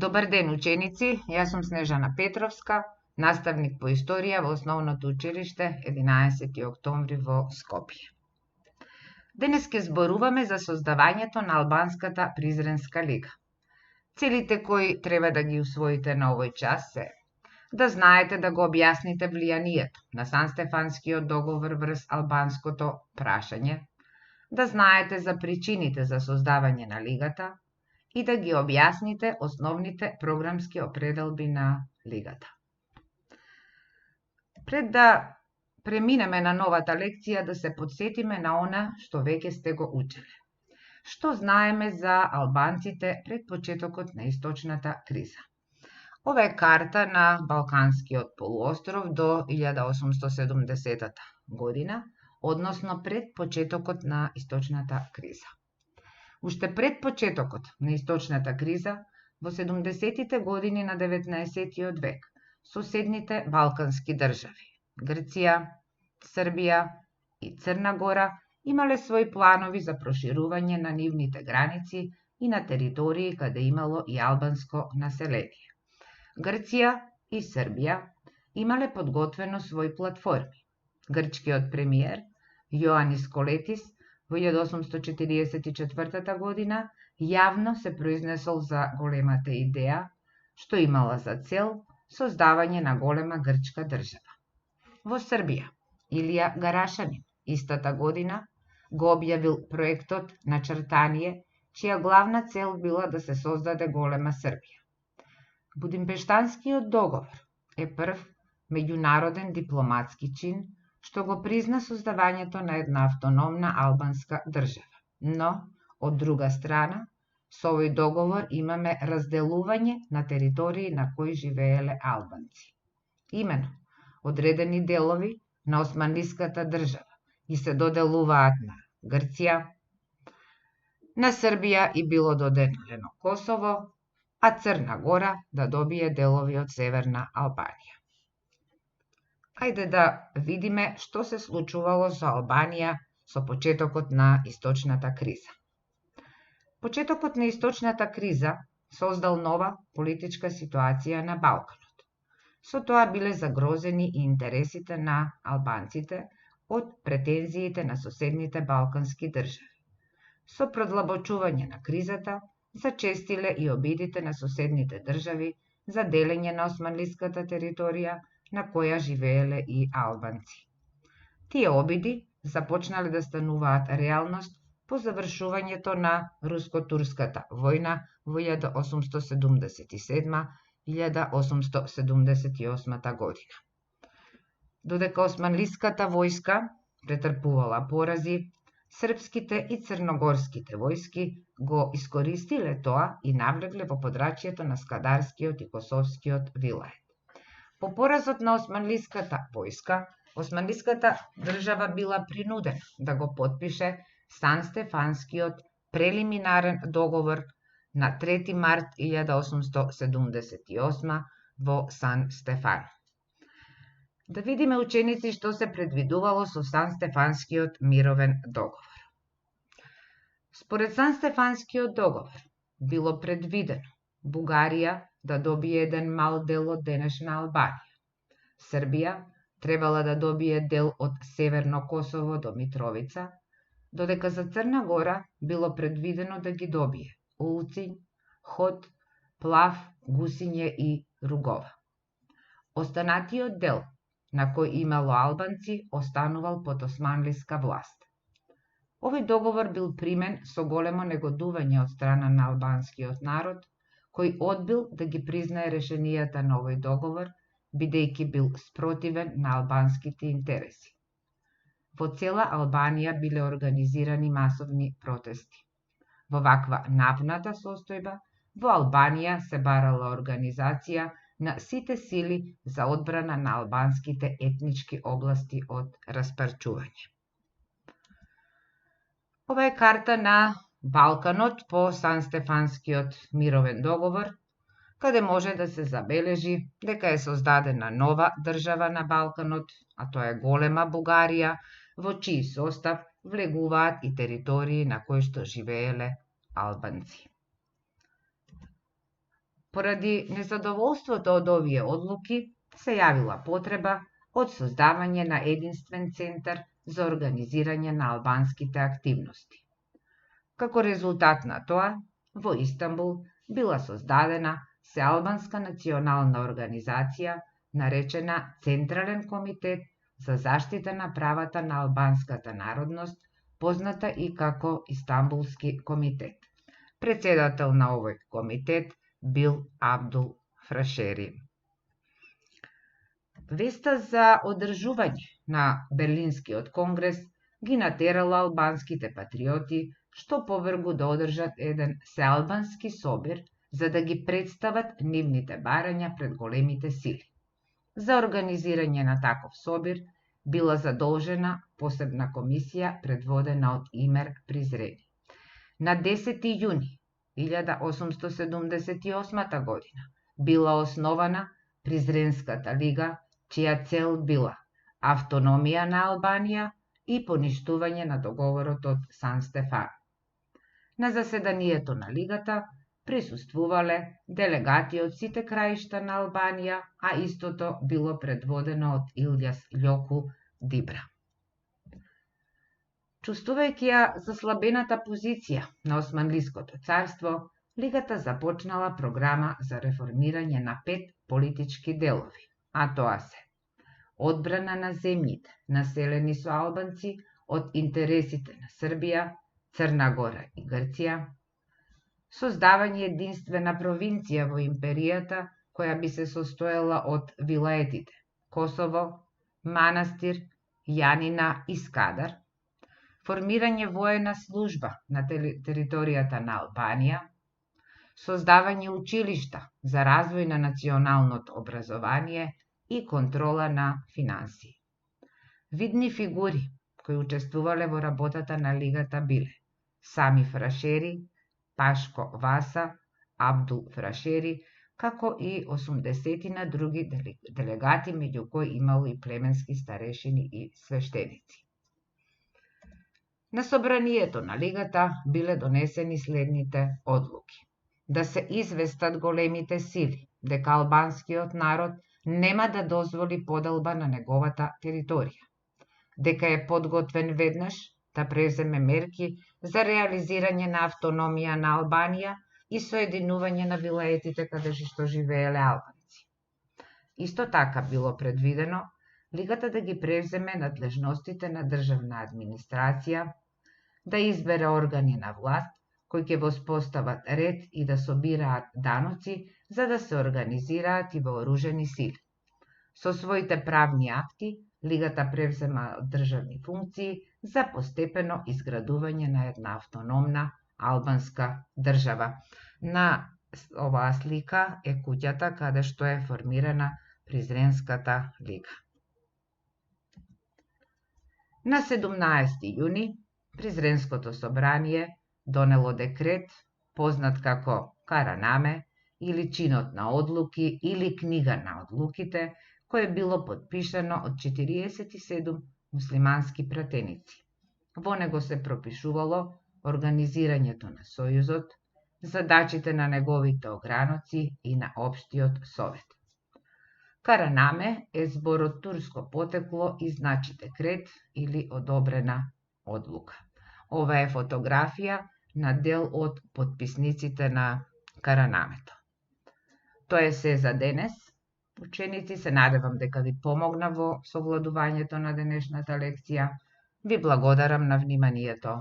Добар ден, ученици! Јас сум Снежана Петровска, наставник по историја во Основното училиште 11. октомври во Скопје. Денес ќе зборуваме за создавањето на Албанската Призренска лига. Целите кои треба да ги усвоите на овој час се да знаете да го објасните влијанието на Санстефанскиот договор врз албанското прашање, да знаете за причините за создавање на лигата и да ги објасните основните програмски определби на лигата. Пред да преминеме на новата лекција, да се подсетиме на она што веќе сте го учеле. Што знаеме за албанците пред почетокот на источната криза? Ова е карта на Балканскиот полуостров до 1870 година, односно пред почетокот на источната криза. Уште пред почетокот на источната криза, во 70-тите години на 19 век, соседните балкански држави, Грција, Србија и Црна Гора, имале своји планови за проширување на нивните граници и на територии каде имало и албанско население. Грција и Србија имале подготвено своји платформи. Грчкиот премиер Јоанис Колетис во 1844 година јавно се произнесол за големата идеја, што имала за цел создавање на голема грчка држава. Во Србија, Илија Гарашанин истата година го објавил проектот Начртание, чија главна цел била да се создаде голема Србија. Будимпештанскиот договор е прв меѓународен дипломатски чин што го призна создавањето на една автономна албанска држава. Но, од друга страна, со овој договор имаме разделување на територии на кои живееле албанци. Имено, одредени делови на османлиската држава и се доделуваат на Грција, на Србија и било доделено Косово, а Црна Гора да добие делови од Северна Албанија. Ајде да видиме што се случувало со Албанија со почетокот на источната криза. Почетокот на источната криза создал нова политичка ситуација на Балканот. Со тоа биле загрозени и интересите на албанците од претензиите на соседните балкански држави. Со продлабочување на кризата, зачестиле и обидите на соседните држави за делење на османлиската територија на која живееле и албанци. Тие обиди започнале да стануваат реалност по завршувањето на руско-турската војна во 1877-1878 година. Додека османлиската војска претрпувала порази, српските и црногорските војски го искористиле тоа и навлегле во подрачјето на Скадарскиот и Косовскиот вилает. По поразот на османлиската војска, османлиската држава била принудена да го потпише Санстефанскиот прелиминарен договор на 3 март 1878 во Сан Стефано. Да видиме, ученици, што се предвидувало со Санстефанскиот мировен договор. Според Санстефанскиот договор било предвидено Бугарија да добие еден мал дел од денешна Албанија. Србија требала да добие дел од Северно Косово до Митровица, додека за Црна Гора било предвидено да ги добие Улцин, Ход, Плав, Гусиње и Ругова. Останатиот дел на кој имало албанци останувал под османлиска власт. Овој договор бил примен со големо негодување од страна на албанскиот народ, кој одбил да ги признае решенијата на овој договор, бидејќи бил спротивен на албанските интереси. Во цела Албанија биле организирани масовни протести. Во ваква напната состојба, во Албанија се барала организација на сите сили за одбрана на албанските етнички области од распарчување. Ова е карта на Балканот по Санстефанскиот мировен договор, каде може да се забележи дека е создадена нова држава на Балканот, а тоа е голема Бугарија, во чиј состав влегуваат и територии на кои што живееле албанци. Поради незадоволството од овие одлуки, се јавила потреба од создавање на единствен центар за организирање на албанските активности. Како резултат на тоа, во Истанбул била создадена Сеалбанска национална организација, наречена Централен комитет за заштита на правата на албанската народност, позната и како Истанбулски комитет. Председател на овој комитет бил Абдул Фрашери. Веста за одржување на Берлинскиот конгрес ги натерала албанските патриоти што повргу да одржат еден сеалбански собир за да ги представат нивните барања пред големите сили. За организирање на таков собир била задолжена посебна комисија предводена од Имер Призрени. На 10. јуни 1878 година била основана Призренската лига, чија цел била автономија на Албанија и поништување на договорот од Сан Стефано. На заседанието на лигата присуствувале делегати од сите краишта на Албанија, а истото било предводено од Илјас Љоку Дибра. Чувствувајќи ја заслабената позиција на Османлиското царство, лигата започнала програма за реформирање на 5 политички делови, а тоа се: одбрана на земјите населени со албанци од интересите на Србија, Црна Гора и Грција, создавање единствена провинција во империјата која би се состоела од вилаетите Косово, Манастир, Јанина и Скадар, формирање воена служба на територијата на Албанија, создавање училишта за развој на националното образование и контрола на финансии. Видни фигури кои учествувале во работата на лигата биле Сами Фрашери, Пашко Васа, Абдул Фрашери, како и 80 други делегати, меѓу кои имало и племенски старешини и свештеници. На собранието на лигата биле донесени следните одлуки: да се известат големите сили дека албанскиот народ нема да дозволи поделба на неговата територија, дека е подготвен веднаш да преземе мерки за реализирање на автономија на Албанија и соединување на вилаетите каде што живееле албанци. Исто така било предвидено лигата да ги преземе надлежностите на државна администрација, да избере органи на власт кои ќе воспостават ред и да собираат даноци за да се организираат и вооружени сили. Со своите правни акти, лигата превзема државни функции за постепено изградување на една автономна албанска држава. На оваа слика е куќата каде што е формирана Призренската лига. На 17. јуни Призренското собрание донело декрет, познат како Каранаме, или чинот на одлуки, или книга на одлуките, кое било подпишано од 47 муслимански пратеници. Во него се пропишувало организирањето на Сојузот, задачите на неговите ограноци и на Општиот совет. Каранаме е збор од турско потекло и значи декрет или одобрена одлука. Ова е фотографија на дел од потписниците на Каранамето. Тоа е се за денес. Ученици, се надевам дека ви помогна во совладувањето на денешната лекција. Ви благодарам на вниманието.